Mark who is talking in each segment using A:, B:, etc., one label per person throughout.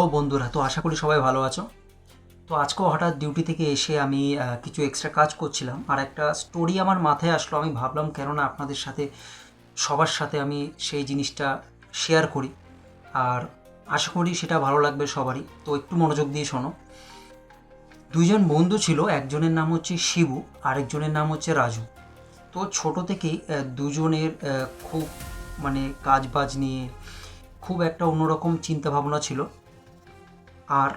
A: Hello বন্ধুরা, তো আশা করি সবাই ভালো আছো। তো আজকেও হঠাৎ ডিউটি থেকে এসে আমি কিছু এক্সট্রা কাজ করছিলাম, আর একটা স্টোরি আমার মাথায় আসলো। আমি ভাবলাম কেননা আপনাদের সাথে, সবার সাথে আমি সেই জিনিসটা শেয়ার করি, আর আশা করি সেটা ভালো লাগবে সবারই। তো একটু মনোযোগ দিয়ে শোনো। দুইজন বন্ধু ছিল, একজনের নাম হচ্ছে শিবু, আরেকজনের নাম হচ্ছে রাজু। তো ছোট থেকেই দুজনের খুব কাজ বাজ নিয়ে খুব একটা অন্যরকম চিন্তাভাবনা ছিল। আর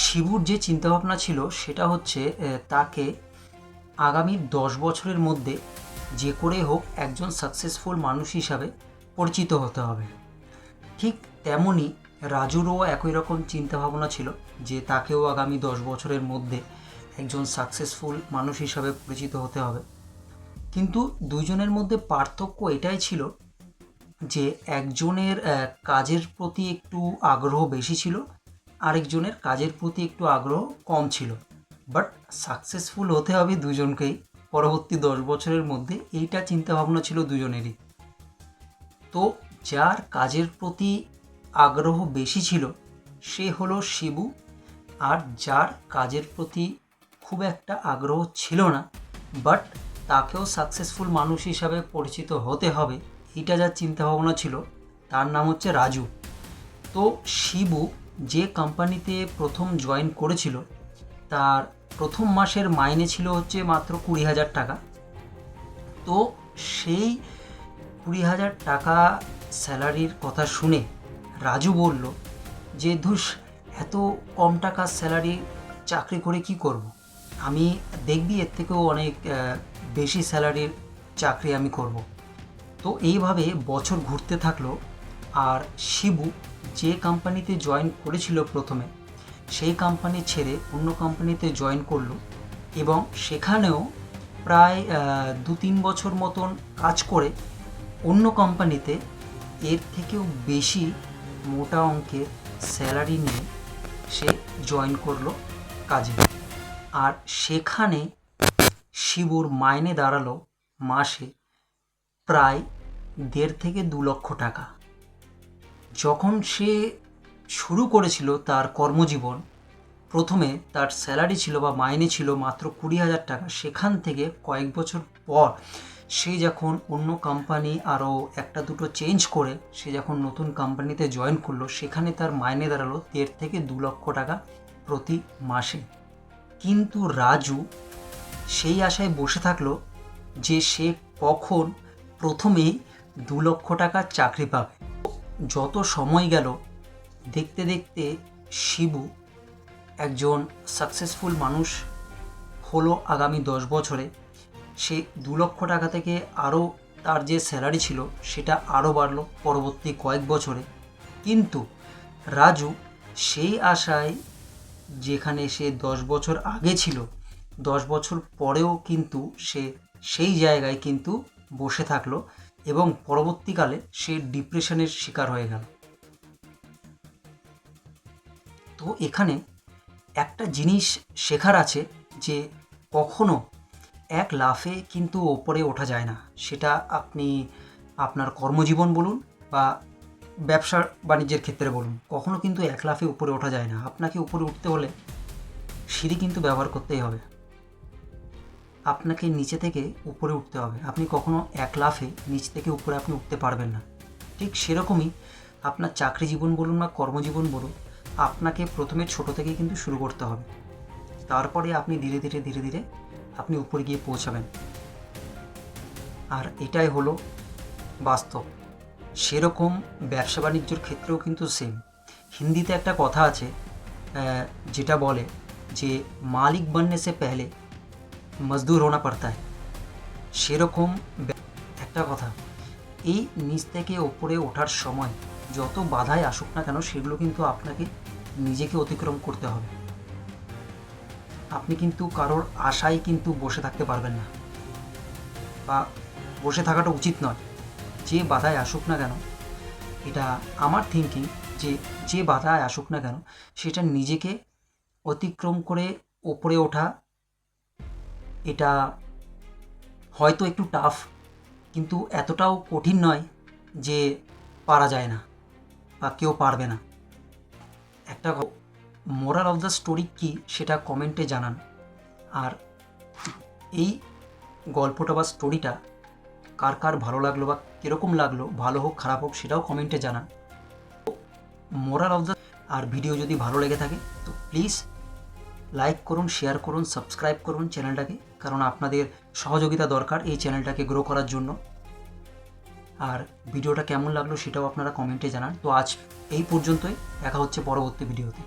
A: শিবুর যে চিন্তাভাবনা ছিল সেটা হচ্ছে তাকে আগামী 10 বছরের মধ্যে যে করে হোক একজন সাকসেসফুল মানুষ হিসাবে পরিচিত হতে হবে। ঠিক তেমনই রাজুরও একই রকম চিন্তাভাবনা ছিল যে তাকেও আগামী 10 বছরের মধ্যে একজন সাকসেসফুল মানুষ হিসাবে পরিচিত হতে হবে। কিন্তু দুইজনের মধ্যে পার্থক্য এটাই ছিল যে একজনের কাজের প্রতি একটু আগ্রহ বেশি ছিল, আরেকজনের কাজের প্রতি একটু আগ্রহ কম ছিল। বাট সাকসেসফুল হতে হবে দুজনকেই পরবর্তী 10 বছরের মধ্যে, এইটা চিন্তাভাবনা ছিল দুজনেরই। তো যার কাজের প্রতি আগ্রহ বেশি ছিল সে হলো শিবু, আর যার কাজের প্রতি খুব একটা আগ্রহ ছিল না, বাট তাকেও সাকসেসফুল মানুষ হিসাবে পরিচিত হতে হবে, এইটা যার চিন্তাভাবনা ছিল তার নাম হচ্ছে রাজু। তো শিবু যে কোম্পানিতে প্রথম জয়েন করেছিল তার প্রথম মাসের মাইনে ছিল হচ্ছে মাত্র 20,000 টাকা। তো সেই 20,000 টাকা স্যালারির কথা শুনে রাজু বলল যে ধুস, এত কম টাকার স্যালারি চাকরি করে কি করব, আমি দেখবি এর থেকেও অনেক বেশি স্যালারির চাকরি আমি করব। তো এইভাবে বছর ঘুরতে থাকলো, আর শিবু যে কোম্পানিতে জয়েন করেছিল প্রথমে সেই কোম্পানি ছেড়ে অন্য কোম্পানিতে জয়েন করলো, এবং সেখানেও প্রায় 2-3 বছর মতন কাজ করে অন্য কোম্পানিতে এর থেকেও বেশি মোটা অঙ্কের স্যালারি নিয়ে সে জয়েন করলো কাজে। আর সেখানে শিবুর মাইনে দাঁড়ালো মাসে প্রায় 1.5 থেকে 2 লক্ষ টাকা। যখন সে শুরু করেছিল তার কর্মজীবন, প্রথমে তার স্যালারি ছিল বা মাইনে ছিল মাত্র 20,000 টাকা। সেখান থেকে কয়েক বছর পর সে যখন অন্য কোম্পানি আরও একটা দুটো চেঞ্জ করে সে যখন নতুন কোম্পানিতে জয়েন করলো, সেখানে তার মাইনে দাঁড়ালো 1.5 থেকে 2 লক্ষ টাকা প্রতি মাসে। কিন্তু রাজু সেই আশায় বসে থাকলো যে সে কখন প্রথমেই 2 লক্ষ টাকার চাকরি পাবে। যত সময় গেল, দেখতে দেখতে শিবু একজন সাকসেসফুল মানুষ হলো। আগামী 10 বছরে সে 2 লক্ষ টাকা থেকে আরও তার যে স্যালারি ছিল সেটা আরও বাড়লো পরবর্তী কয়েক বছরে। কিন্তু রাজু সেই আশায়, যেখানে সে 10 বছর আগে ছিল, 10 বছর পরেও কিন্তু সে সেই জায়গায় কিন্তু বসে থাকলো, এবং পরবর্তীকালে সে ডিপ্রেশনের শিকার হয়ে গেল। তো এখানে একটা জিনিস শেখার আছে যে কখনো এক লাফে কিন্তু ওপরে ওঠা যায় না। সেটা আপনি আপনার কর্মজীবন বলুন বা ব্যবসা বাণিজ্যের ক্ষেত্রে বলুন, কখনো কিন্তু এক লাফে উপরে ওঠা যায় না। আপনাকে উপরে উঠতে হলে সিঁড়ি কিন্তু ব্যবহার করতেই হবে। আপনাকে নিচে থেকে উপরে উঠতে হবে। আপনি কখনো এক লাফে নিচ থেকে উপরে আপনি উঠতে পারবেন না। ঠিক সেরকমই আপনার চাকরি জীবন বলুন বা কর্মজীবন বলুন, আপনাকে প্রথমে ছোট থেকে কিন্তু শুরু করতে হবে। তারপরে আপনি ধীরে ধীরে ধীরে ধীরে আপনি উপরে গিয়ে পৌঁছাবেন। আর এটাই হলো বাস্তব। সেরকম ব্যবসা বাণিজ্যর ক্ষেত্রেও কিন্তু সেম। হিন্দিতে একটা কথা আছে যেটা বলে যে মালিক बनने से पहले মজদুর হোনা পড়তা है। সেরকম একটা কথা, এই নিচ থেকে ওপরে ওঠার সময় যত বাধাই আসুক না কেন সেগুলো কিন্তু আপনাকে নিজেকে অতিক্রম করতে হবে। আপনি কিন্তু কারোর আশায় কিন্তু বসে থাকতে পারবেন না, বা বসে থাকাটা উচিত নয়। যে বাধায় আসুক না কেন, এটা আমার থিঙ্কিং, যে যে বাধায় আসুক না কেন সেটা নিজেকে অতিক্রম করে ওপরে ওঠা, এটা হয়তো একটু টাফ, কিন্তু এতটাও কঠিন নয় যে পারা যায় না বা কেউ পারবে না। একটা মোরাল অফ দ্য স্টোরি কী সেটা কমেন্টে জানান। আর এই গল্পটা বা স্টোরিটা কার কার ভালো লাগলো বা কীরকম লাগলো, ভালো হোক খারাপ হোক সেটাও কমেন্টে জানান। মোরাল অফ দ্য আর ভিডিও যদি ভালো লেগে থাকে তো প্লিজ লাইক করুন, শেয়ার করুন, সাবস্ক্রাইব করুন চ্যানেলটাকে, কারণ আপনাদের সহযোগিতা দরকার এই চ্যানেলটাকে গ্রো করার জন্য। আর ভিডিওটা কেমন লাগলো সেটাও আপনারা কমেন্টে জানান। তো আজ এই পর্যন্তই, দেখা হচ্ছে পরবর্তী ভিডিওতে।